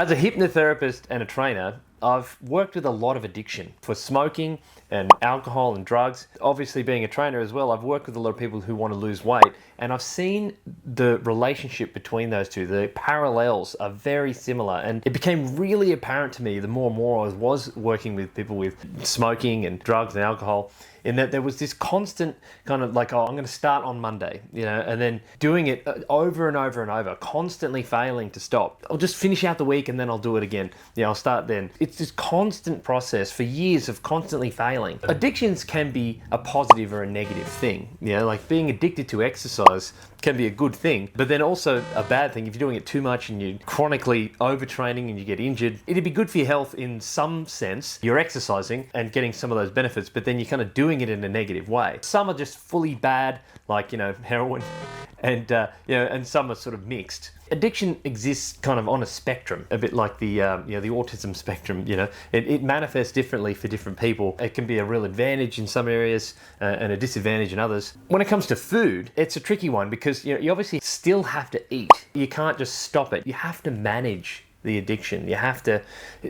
As a hypnotherapist and a trainer, I've worked with a lot of addiction for smoking and alcohol and drugs. Obviously, being a trainer as well, I've worked with a lot of people who want to lose weight, and I've seen the relationship between those two. The parallels are very similar, and it became really apparent to me the more and more I was working with people with smoking and drugs and alcohol, in that there was this constant kind of like, oh, I'm going to start on Monday, and then doing it over and over and over, constantly failing to stop. I'll just finish out the week and then I'll do it again. I'll start then. It's this constant process for years of constantly failing. Addictions can be a positive or a negative thing. Like being addicted to exercise can be a good thing, but then also a bad thing if you're doing it too much and you're chronically overtraining and you get injured. It'd be good for your health in some sense. You're exercising and getting some of those benefits, but then you're kind of doing it in a negative way. Some are just fully bad, like heroin, and some are sort of mixed. Addiction exists kind of on a spectrum, a bit like the autism spectrum. It manifests differently for different people. It can be a real advantage in some areas and a disadvantage in others. When it comes to food, it's a tricky one because you obviously still have to eat. You can't just stop it. You have to manage the addiction. You have to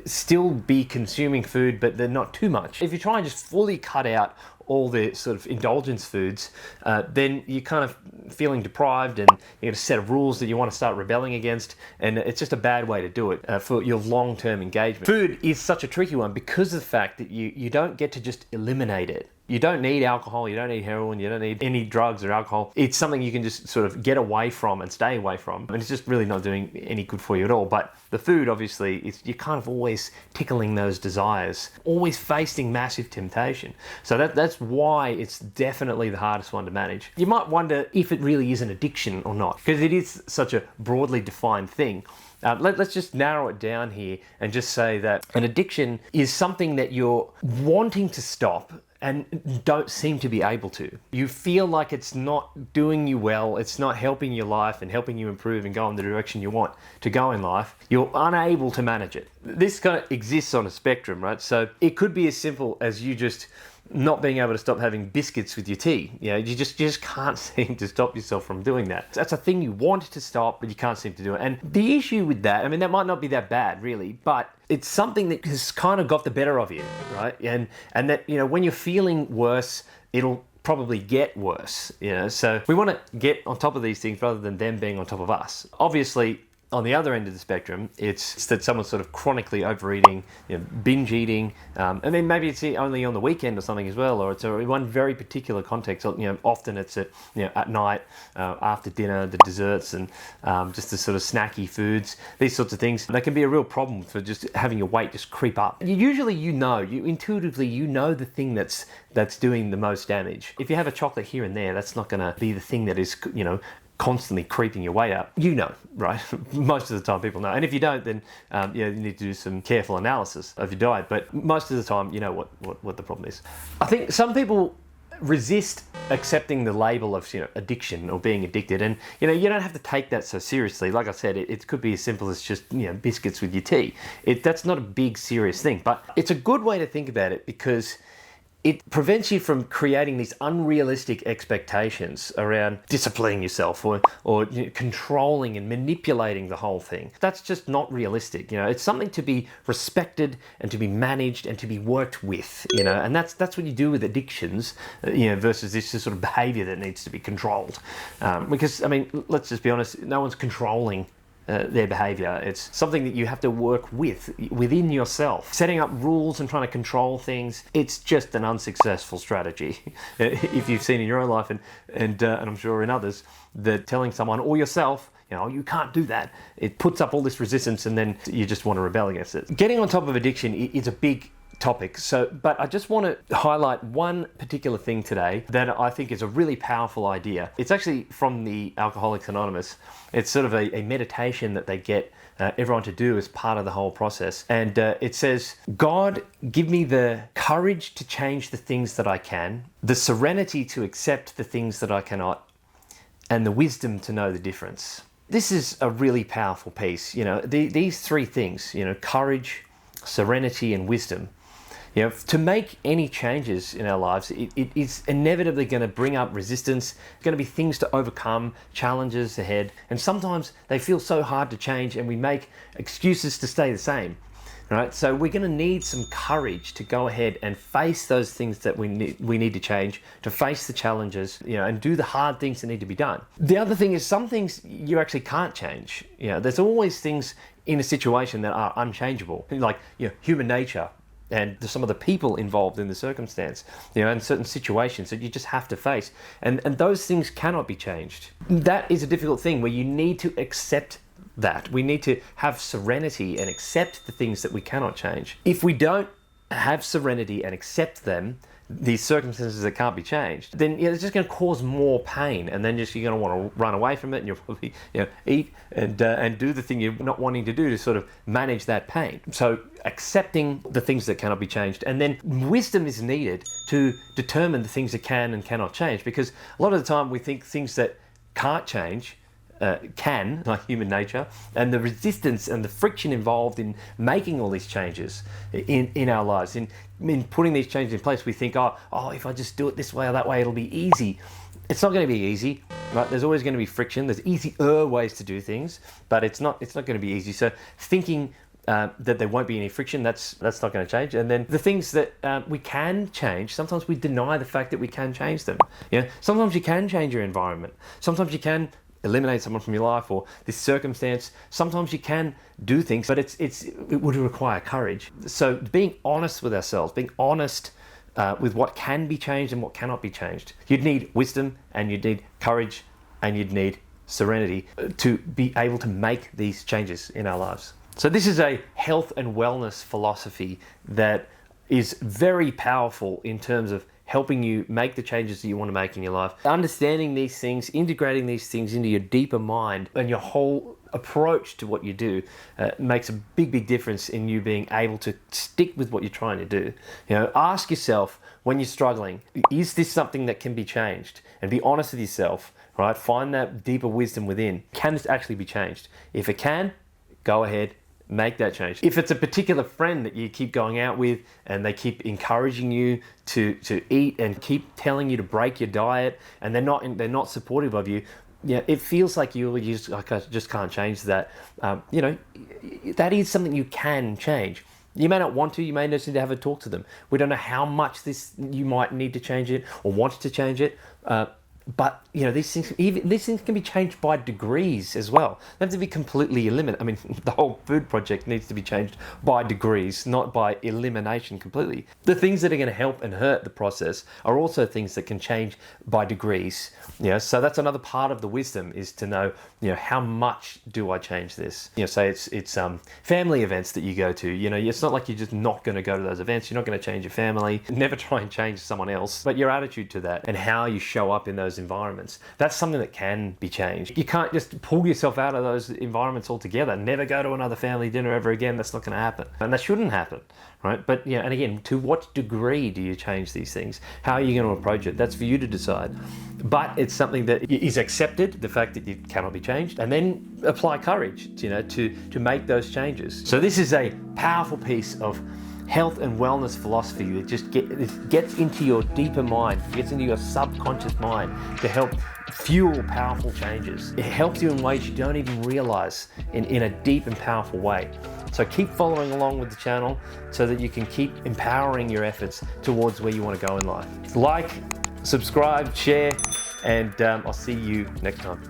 still be consuming food, but they're not too much. If you try and just fully cut out all the sort of indulgence foods, then you're kind of feeling deprived and you get a set of rules that you want to start rebelling against, and it's just a bad way to do it for your long-term engagement. Food is such a tricky one because of the fact that you don't get to just eliminate it. You don't need alcohol, you don't need heroin, you don't need any drugs or alcohol. It's something you can just sort of get away from and stay away from. And it's just really not doing any good for you at all. But the food, obviously, you're kind of always tickling those desires, always facing massive temptation. So that's why it's definitely the hardest one to manage. You might wonder if it really is an addiction or not, because it is such a broadly defined thing. Let's just narrow it down here and just say that an addiction is something that you're wanting to stop and don't seem to be able to. You feel like it's not doing you well, it's not helping your life and helping you improve and go in the direction you want to go in life. You're unable to manage it. This kind of exists on a spectrum, right? So it could be as simple as you just not being able to stop having biscuits with your tea. You just can't seem to stop yourself from doing that. That's a thing you want to stop, but you can't seem to do it. And the issue with that, that might not be that bad, really, but it's something that has kind of got the better of you, right? And that, when you're feeling worse, it'll probably get worse, So we want to get on top of these things rather than them being on top of us. Obviously, on the other end of the spectrum, it's that someone's sort of chronically overeating, binge eating, and then maybe it's only on the weekend or something as well, or it's in one very particular context. Often it's at night, after dinner, the desserts and just the sort of snacky foods, these sorts of things. That can be a real problem for just having your weight just creep up. Usually, intuitively, the thing that's doing the most damage. If you have a chocolate here and there, that's not going to be the thing that is, constantly creeping your way up. Right? Most of the time people know. And if you don't, then you need to do some careful analysis of your diet. But most of the time, you know what the problem is. I think some people resist accepting the label of addiction or being addicted, and you don't have to take that so seriously. Like I said, it could be as simple as just biscuits with your tea. That's not a big serious thing, but it's a good way to think about it because it prevents you from creating these unrealistic expectations around disciplining yourself or controlling and manipulating the whole thing. That's just not realistic. It's something to be respected and to be managed and to be worked with. And that's what you do with addictions. Versus this sort of behaviour that needs to be controlled. Because let's just be honest, no one's controlling their behaviour. It's something that you have to work within yourself. Setting up rules and trying to control things, it's just an unsuccessful strategy. If you've seen in your own life and I'm sure in others, that telling someone or yourself, you can't do that, it puts up all this resistance and then you just want to rebel against it. Getting on top of addiction is a big topic. But I just want to highlight one particular thing today that I think is a really powerful idea. It's actually from the Alcoholics Anonymous. It's sort of a meditation that they get everyone to do as part of the whole process. And it says, God, give me the courage to change the things that I can, the serenity to accept the things that I cannot, and the wisdom to know the difference. This is a really powerful piece. These three things, courage, serenity, and wisdom. You know, to make any changes in our lives, it is inevitably going to bring up resistance, going to be things to overcome, challenges ahead. And sometimes they feel so hard to change and we make excuses to stay the same. Right? So we're going to need some courage to go ahead and face those things that we need to change, to face the challenges, you know, and do the hard things that need to be done. The other thing is some things you actually can't change. You know, there's always things in a situation that are unchangeable, like, you know, human nature and some of the people involved in the circumstance, you know, and certain situations that you just have to face. And those things cannot be changed. That is a difficult thing where you need to accept that. We need to have serenity and accept the things that we cannot change. If we don't have serenity and accept them, these circumstances that can't be changed, then, you know, it's just going to cause more pain, and then you're going to want to run away from it, and you'll probably, you know, eat and do the thing you're not wanting to do to sort of manage that pain. So accepting the things that cannot be changed, and then wisdom is needed to determine the things that can and cannot change, because a lot of the time we think things that can't change can, like human nature, and the resistance and the friction involved in making all these changes in our lives, in putting these changes in place. We think, oh, if I just do it this way or that way, it'll be easy. It's not going to be easy, right? There's always going to be friction. There's easier ways to do things, but it's not going to be easy. So thinking that there won't be any friction, that's not going to change. And then the things that we can change, sometimes we deny the fact that we can change them. You know, sometimes you can change your environment. Sometimes you can eliminate someone from your life or this circumstance. Sometimes you can do things, but it would require courage. So being honest with ourselves, being honest with what can be changed and what cannot be changed. You'd need wisdom, and you'd need courage, and you'd need serenity to be able to make these changes in our lives. So this is a health and wellness philosophy that is very powerful in terms of helping you make the changes that you want to make in your life. Understanding these things, integrating these things into your deeper mind and your whole approach to what you do makes a big difference in you being able to stick with what you're trying to do. You know, ask yourself when you're struggling, is this something that can be changed? And be honest with yourself, right? Find that deeper wisdom within. Can this actually be changed? If it can, go ahead, make that change. If it's a particular friend that you keep going out with and they keep encouraging you to eat and keep telling you to break your diet, and they're not supportive of you, yeah, it feels like you just can't change that. You know, that is something you can change. You may not want to, you may just need to have a talk to them. We don't know how much you might need to change it or want to change it. But, you know, these things can be changed by degrees as well. They have to be completely eliminated. I mean, the whole food project needs to be changed by degrees, not by elimination completely. The things that are going to help and hurt the process are also things that can change by degrees. You know, so that's another part of the wisdom, is to know, you know, how much do I change this? You know, say it's family events that you go to. You know, it's not like you're just not going to go to those events. You're not going to change your family. Never try and change someone else. But your attitude to that and how you show up in those environments, that's something that can be changed. You can't just pull yourself out of those environments altogether. Never go to another family dinner ever again. That's not going to happen, and that shouldn't happen, right? But yeah, and again, to what degree do you change these things? How are you going to approach it? That's for you to decide. But it's something that is accepted, the fact that it cannot be changed, and then apply courage, you know, to make those changes. So this is a powerful piece of health and wellness philosophy that just gets into your deeper mind, gets into your subconscious mind to help fuel powerful changes. It helps you in ways you don't even realize in a deep and powerful way. So keep following along with the channel so that you can keep empowering your efforts towards where you want to go in life. Like, subscribe, share, and I'll see you next time.